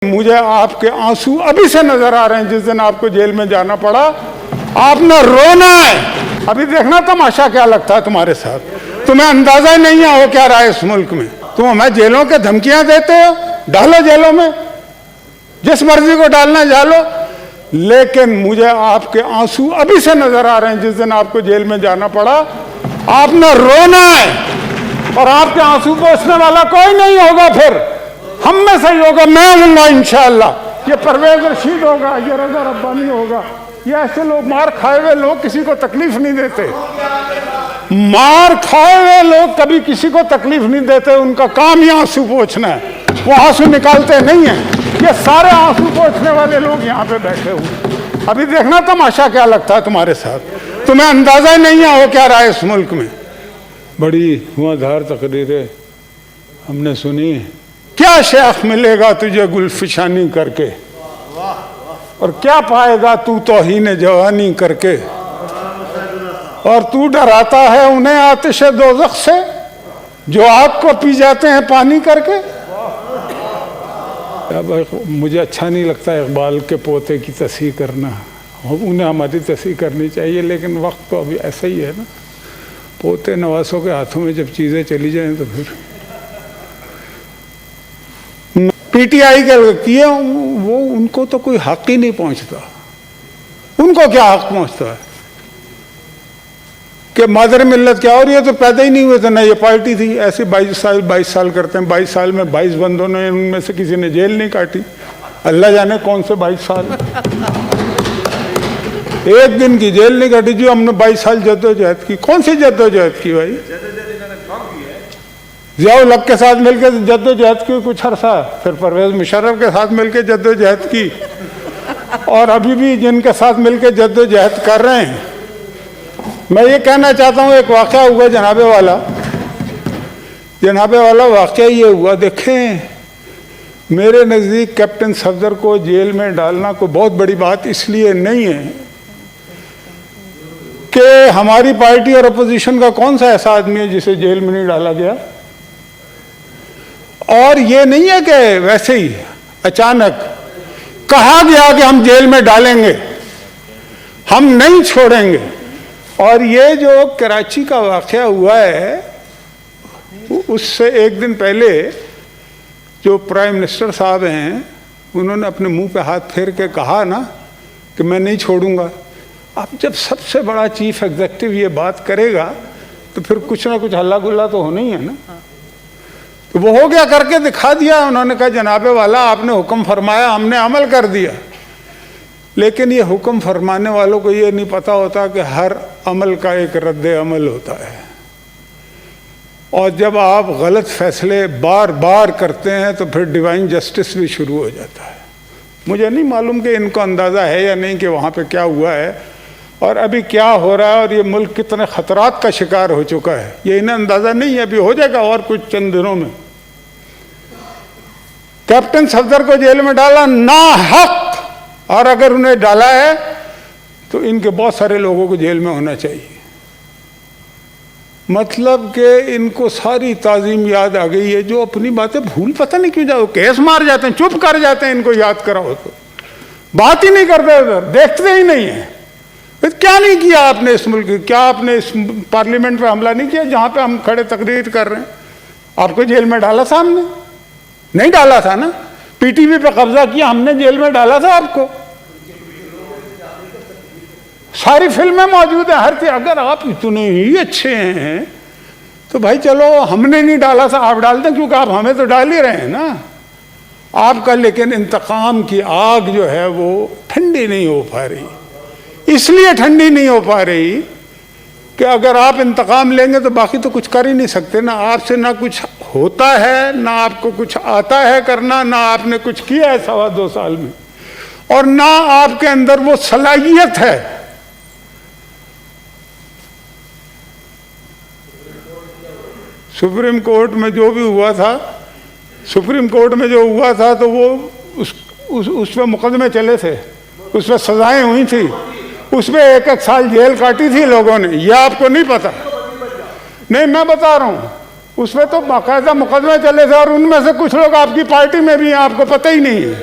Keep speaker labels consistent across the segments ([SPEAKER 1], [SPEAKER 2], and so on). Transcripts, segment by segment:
[SPEAKER 1] मुझे आपके आंसू अभी से नजर आ रहे हैं। जिस दिन आपको जेल में जाना पड़ा, आपने रोना है। अभी देखना तमाशा क्या लगता है तुम्हारे साथ। तुम्हें अंदाजा ही नहीं है हो क्या रहा है इस मुल्क में। तुम हमें जेलों के धमकियां देते हो, डालो जेलों में, जिस मर्जी को डालना डालो, लेकिन मुझे आपके आंसू अभी से नजर आ रहे हैं। जिस दिन आपको जेल में जाना पड़ा, आपने रोना है और आपके आंसू पोंछने वाला कोई नहीं होगा। फिर हम में से ही होगा, मैं हूँगा इंशाअल्लाह। ये परवेज रशीद होगा, ये रजा रब्बानी होगा। ये ऐसे लोग, मार खाए हुए लोग किसी को तकलीफ नहीं देते। मार खाए हुए लोग कभी किसी को तकलीफ नहीं देते। उनका काम ही आंसू पोंछना है, वो आंसू निकालते नहीं है। ये सारे आंसू पोंछने वाले लोग यहाँ पे बैठे हुए। अभी देखना तमाशा क्या लगता है तुम्हारे साथ। तुम्हें अंदाजा ही नहीं है हो क्या रहा है इस मुल्क में। बड़ी धुआंधार तकरीरें हमने सुनी। क्या शेख मिलेगा तुझे गुलफिशानी करके, और क्या पाएगा तू तौहीन जवानी करके। और तू डराता है उन्हें आतिश दोज़ख से जो आग को पी जाते हैं पानी करके। अब मुझे अच्छा नहीं लगता इकबाल के पोते की तस्हीह करना, उन्हें हमारी तस्हीह करनी चाहिए, लेकिन वक्त तो अभी ऐसा ही है ना। पोते नवासों के हाथों में जब चीज़ें चली जाएं तो फिर पीटीआई के किए वो, उनको तो कोई हक ही नहीं पहुंचता। उनको क्या हक पहुंचता है कि मादर मिल्लत क्या, और ये तो पैदा ही नहीं हुए थे ना, ये पार्टी थी। ऐसे 22 साल करते हैं। 22 साल में 22 बंदों ने, उनमें से किसी ने जेल नहीं काटी। अल्लाह जाने कौन से 22 साल, एक दिन की जेल नहीं काटी। जो हमने 22 साल जद्दोजहद की, कौन सी जद्दोजहद की भाई। जियाउल हक के साथ मिलकर जद्दोजहद की कुछ अरसा, फिर परवेज मुशर्रफ के साथ मिलकर जद्दोजहद की, और अभी भी जिनके साथ मिलकर जद्दोजहद कर रहे हैं। मैं ये कहना चाहता हूँ, एक वाक़या हुआ जनाबे वाला वाक़या ये हुआ। देखें, मेरे नज़दीक कैप्टन सफदर को जेल में डालना कोई बहुत बड़ी बात इसलिए नहीं है कि हमारी पार्टी और अपोजिशन का कौन सा ऐसा आदमी है जिसे जेल में नहीं डाला गया। और ये नहीं है कि वैसे ही अचानक कहा गया कि हम जेल में डालेंगे, हम नहीं छोड़ेंगे। और ये जो कराची का वाक़या हुआ है, उससे एक दिन पहले जो प्राइम मिनिस्टर साहब हैं, उन्होंने अपने मुंह पे हाथ फेर के कहा ना कि मैं नहीं छोड़ूंगा। अब जब सबसे बड़ा चीफ एग्जीक्यूटिव ये बात करेगा तो फिर कुछ ना कुछ हल्ला गुल्ला तो होना ही है ना। तो वो हो गया, करके दिखा दिया। उन्होंने कहा जनाबे वाला आपने हुक्म फरमाया, हमने अमल कर दिया। लेकिन ये हुक्म फरमाने वालों को ये नहीं पता होता कि हर अमल का एक रद्द अमल होता है। और जब आप गलत फैसले बार बार करते हैं तो फिर डिवाइन जस्टिस भी शुरू हो जाता है। मुझे नहीं मालूम कि इनको अंदाज़ा है या नहीं कि वहाँ पे क्या हुआ है और अभी क्या हो रहा है और ये मुल्क कितने ख़तरात का शिकार हो चुका है, ये इन्हें अंदाज़ा नहीं है। अभी हो जाएगा और कुछ चंद दिनों में। कैप्टन सफदर को जेल में डाला ना हक, और अगर उन्हें डाला है तो इनके बहुत सारे लोगों को जेल में होना चाहिए। मतलब कि इनको सारी ताज़ीम याद आ गई है, जो अपनी बातें भूल पता नहीं क्यों जाओ, केस मार जाते हैं, चुप कर जाते हैं। इनको याद कराओ तो बात ही नहीं करते, उधर देखते ही नहीं है। क्या नहीं किया आपने इस मुल्क, क्या आपने इस पार्लियामेंट पे हमला नहीं किया जहाँ पे हम खड़े तकरीर कर रहे हैं। आपको जेल में डाला था हमने, नहीं डाला था ना। पीटीवी पे कब्जा किया हमने, जेल में डाला था आपको। सारी फिल्में मौजूद है, हर चीज। अगर आप इतने ही अच्छे हैं तो भाई चलो, हमने नहीं डाला था, आप डालते हैं, क्योंकि आप हमें तो डाल ही रहे हैं ना आपका। लेकिन इंतकाम की आग जो है वो ठंडी नहीं हो पा रही। इसलिए ठंडी नहीं हो पा रही कि अगर आप इंतकाम लेंगे तो बाकी तो कुछ कर ही नहीं सकते ना। आपसे ना कुछ होता है, ना आपको कुछ आता है करना, ना आपने कुछ किया है 2.25 साल में, और ना आपके अंदर वो सलाहियत है। सुप्रीम कोर्ट में जो भी हुआ था, सुप्रीम कोर्ट में जो हुआ था तो वो उस पर मुकदमे चले थे, उस पर सजाएं हुई थी, उसमें 1-1 साल जेल काटी थी लोगों ने। यह आपको नहीं पता? नहीं, मैं बता रहा हूँ, उस पर तो बाकायदा मुकदमे चले थे और उनमें से कुछ लोग आपकी पार्टी में भी हैं, आपको पता ही नहीं है।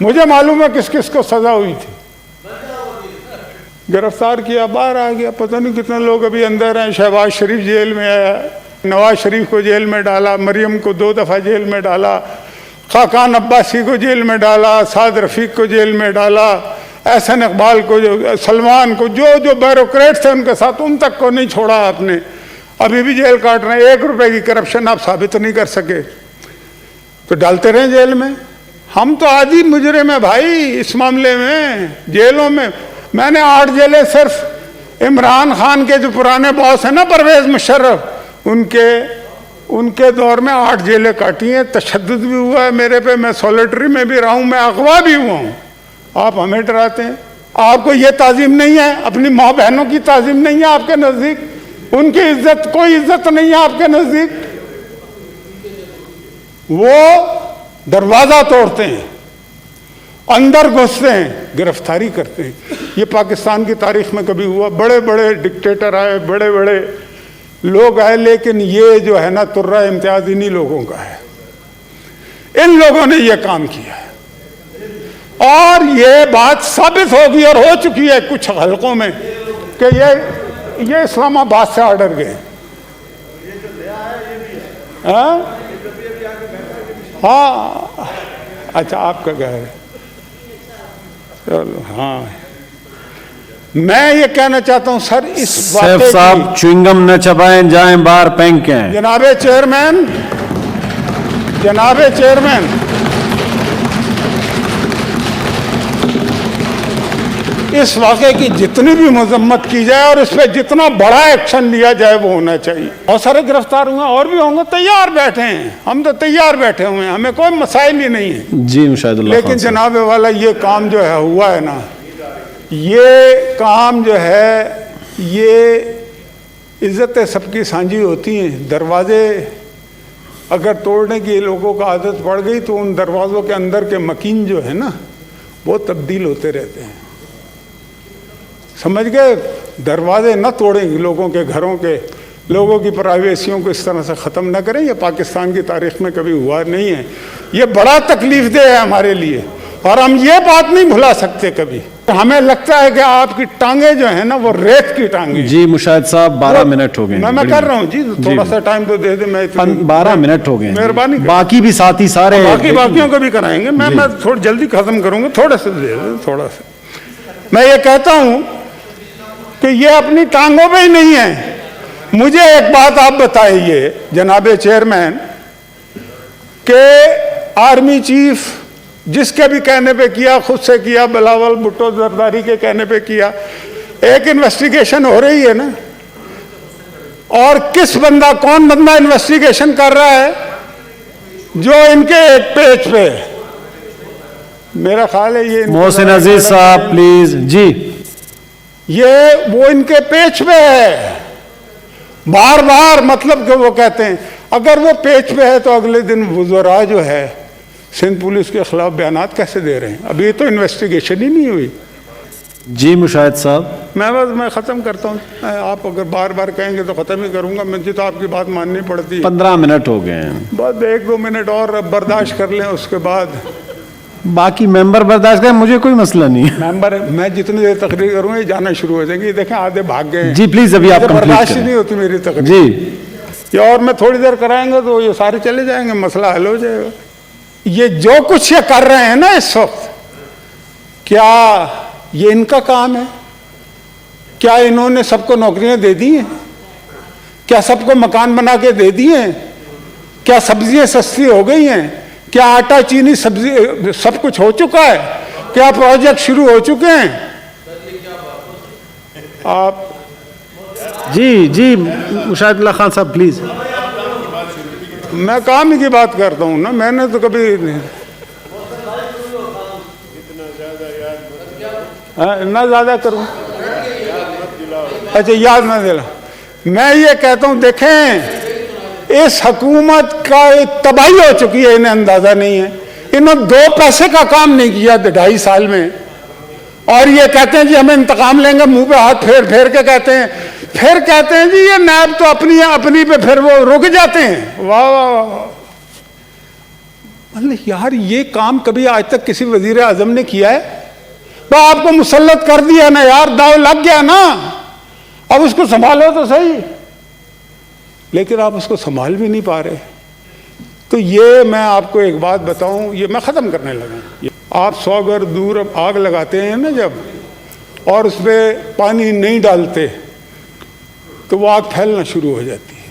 [SPEAKER 1] मुझे मालूम है किस किस को सजा हुई थी। गिरफ्तार किया, बाहर आ गया, पता नहीं कितने लोग अभी अंदर हैं। शहबाज शरीफ जेल में आया, नवाज शरीफ को जेल में डाला, मरियम को 2 दफ़ा जेल में डाला, खाकान अब्बासी को जेल में डाला, साद रफ़ीक को जेल में डाला, एहसन इकबाल को, जो सलमान को, जो जो ब्यूरोक्रेट थे उनके साथ, उन तक को नहीं छोड़ा आपने। अभी भी जेल काट रहे हैं। 1 रुपए की करप्शन आप साबित नहीं कर सके तो डालते रहे जेल में। हम तो आदि मुजरिम है भाई इस मामले में, जेलों में। मैंने 8 जेलें सिर्फ इमरान खान के जो पुराने बॉस हैं ना, परवेज मुशर्रफ, उनके दौर में 8 जेलें काटी हैं। तशद्दुद भी हुआ है मेरे पे, मैं सॉलिटरी में भी रहा हूँ, मैं अगवा भी हुआ हूँ। आप हमें डराते हैं। आपको ये ताज़ीम नहीं है, अपनी माँ बहनों की ताज़ीम नहीं है आपके नज़दीक, उनकी इज्जत, कोई इज्जत नहीं है आपके नज़दीक। वो दरवाज़ा तोड़ते हैं, अंदर घुसते हैं, गिरफ्तारी करते हैं। ये पाकिस्तान की तारीख में कभी हुआ? बड़े बड़े डिक्टेटर आए, बड़े बड़े लोग आए, लेकिन ये जो है ना तुर्रा इम्तियाज इन्हीं लोगों का है। इन लोगों ने ये काम किया है और ये बात साबित होगी और हो चुकी है कुछ हलकों में कि ये इस्लामाबाद से ऑर्डर गए। हाँ, अच्छा आपका घर है, चलो। हाँ, मैं ये कहना चाहता हूं सर, इस
[SPEAKER 2] सैफ साहब च्युइंगम न चबाएं, जाएं बाहर फेंकें।
[SPEAKER 1] जनाबे चेयरमैन, जनाबे चेयरमैन, इस वाक़े की जितनी भी मजम्मत की जाए और इस पर जितना बड़ा एक्शन लिया जाए वो होना चाहिए। बहुत सारे गिरफ्तार हुए, और भी होंगे, तैयार बैठे हैं, हम तो तैयार बैठे हुए हैं, हमें कोई मसाइल ही नहीं है
[SPEAKER 2] जी मुशाहिदुल्लाह।
[SPEAKER 1] लेकिन जनाबे वाला ये काम जो है हुआ है ना, ये काम जो है, ये इज्जतें सबकी साझी होती हैं। दरवाजे अगर तोड़ने की लोगों को आदत पड़ गई तो उन दरवाज़ों के अंदर के मकीन जो है ना वो तब्दील होते रहते हैं, समझ गए। दरवाजे न तोड़ेंगे लोगों के घरों के, लोगों की प्राइवेसियों को इस तरह से ख़त्म न करें। ये पाकिस्तान की तारीख में कभी हुआ नहीं है। ये बड़ा तकलीफ दे है हमारे लिए और हम ये बात नहीं भुला सकते कभी। हमें लगता है कि आपकी टांगे जो है ना वो रेत की टांगे।
[SPEAKER 2] जी मुशाहिद साहब 12 मिनट हो गए।
[SPEAKER 1] मैं कर रहा हूँ जी, थोड़ा सा टाइम तो दे दे। मैं
[SPEAKER 2] 12 मिनट हो गए,
[SPEAKER 1] मेहरबानी।
[SPEAKER 2] बाकी भी साथी सारे
[SPEAKER 1] बाकियों को भी कराएंगे। मैं थोड़ी जल्दी खत्म करूंगा, थोड़ा सा दे दे, थोड़ा सा। मैं ये कहता हूँ कि ये अपनी टांगों पे ही नहीं है। मुझे एक बात आप बताइए जनाबे चेयरमैन, के आर्मी चीफ जिसके भी कहने पे किया, खुद से किया, बिलावल भुट्टो जरदारी के कहने पे किया, एक इन्वेस्टिगेशन हो रही है ना, और किस बंदा, कौन बंदा इन्वेस्टिगेशन कर रहा है? जो इनके एक पेज पे, मेरा ख्याल है ये
[SPEAKER 2] मोहसिन अजीज साहब प्लीज जी,
[SPEAKER 1] ये वो इनके पेज पे है बार बार। मतलब कि वो कहते हैं अगर वो पेज पे है तो अगले दिन वज़रा जो है सिंध पुलिस के खिलाफ बयानात कैसे दे रहे हैं? अभी तो इन्वेस्टिगेशन ही नहीं हुई।
[SPEAKER 2] जी मुशाहिद साहब
[SPEAKER 1] मैं ख़त्म करता हूँ। आप अगर बार बार कहेंगे तो ख़त्म ही करूँगा। मुझे तो आपकी बात माननी पड़ती है।
[SPEAKER 2] 15 मिनट हो गए हैं,
[SPEAKER 1] बस 1-2 मिनट और बर्दाश्त कर लें, उसके बाद
[SPEAKER 2] बाकी मेंबर बर्दाश्त करें, मुझे कोई मसला नहीं है।
[SPEAKER 1] मेंबर मैं जितनी देर तकरीर करूँगा ये जाना शुरू हो जाएंगे। देखें आधे भाग गए
[SPEAKER 2] जी प्लीज अभी आप
[SPEAKER 1] बर्दाश्त ही नहीं होती मेरी तकरीर
[SPEAKER 2] जी।
[SPEAKER 1] और मैं थोड़ी देर कराएंगे तो ये सारे चले जाएंगे, मसला हल हो जाएगा। ये जो कुछ ये कर रहे हैं ना इस वक्त, क्या ये इनका काम है? क्या इन्होंने सबको नौकरियां दे दी हैं? क्या सबको मकान बना के दे दिए हैं? क्या सब्जियां सस्ती हो गई हैं? क्या आटा चीनी सब्जी सब कुछ हो चुका है? क्या प्रोजेक्ट शुरू हो चुके हैं? आप
[SPEAKER 2] जी जी मुशाहिदुल्लाह खान साहब प्लीज।
[SPEAKER 1] मैं काम ही की बात करता हूँ ना, मैंने तो कभी ना ज़्यादा करूँ। अच्छा याद ना दिला। मैं ये कहता हूँ देखें इस हुकूमत का तबाही हो चुकी है, इन्हें अंदाज़ा नहीं है। इन्होंने 2 पैसे का काम नहीं किया 2.5 साल में और ये कहते हैं जी हमें इंतकाम लेंगे। मुंह पे हाथ फेर फेर के कहते हैं फिर कहते हैं जी ये नैब तो अपनी अपनी पे फिर वो रुक जाते हैं। वाह वाह वाह वाह। मतलब यार ये काम कभी आज तक किसी वजीर आजम ने किया है? तो आपको मुसल्लत कर दिया ना यार, दाव लग गया ना, अब उसको संभालो तो सही, लेकिन आप उसको संभाल भी नहीं पा रहे। तो ये मैं आपको एक बात बताऊं, ये मैं ख़त्म करने लगा। आप 100 गज दूर आग लगाते हैं ना जब, और उसमें पानी नहीं डालते तो वो आग फैलना शुरू हो जाती है,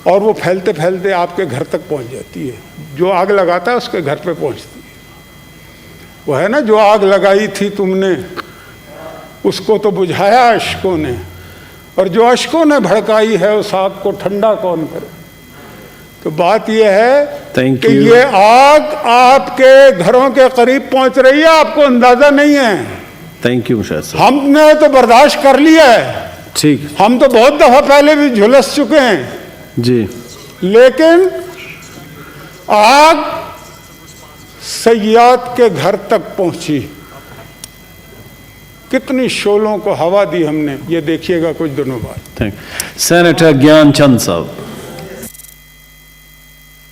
[SPEAKER 1] और वो फैलते फैलते आपके घर तक पहुंच जाती है। जो आग लगाता है उसके घर पे पहुंचती है। वो है ना, जो आग लगाई थी तुमने उसको तो बुझाया अश्कों ने, और जो अश्कों ने भड़काई है उस आग को ठंडा कौन करे। तो बात यह है
[SPEAKER 2] Thank
[SPEAKER 1] कि
[SPEAKER 2] you.
[SPEAKER 1] ये आग आपके घरों के करीब पहुंच रही है, आपको अंदाजा नहीं है।
[SPEAKER 2] थैंक यू मुशाहिद साहब।
[SPEAKER 1] हमने तो बर्दाश्त कर लिया है,
[SPEAKER 2] ठीक,
[SPEAKER 1] हम तो बहुत दफा पहले भी झुलस चुके हैं,
[SPEAKER 2] जी,
[SPEAKER 1] लेकिन आग सयाद के घर तक पहुंची। कितनी शोलों को हवा दी हमने, ये देखिएगा कुछ दिनों बाद।
[SPEAKER 2] थैंक। सेनेटर ज्ञान चंद साहब।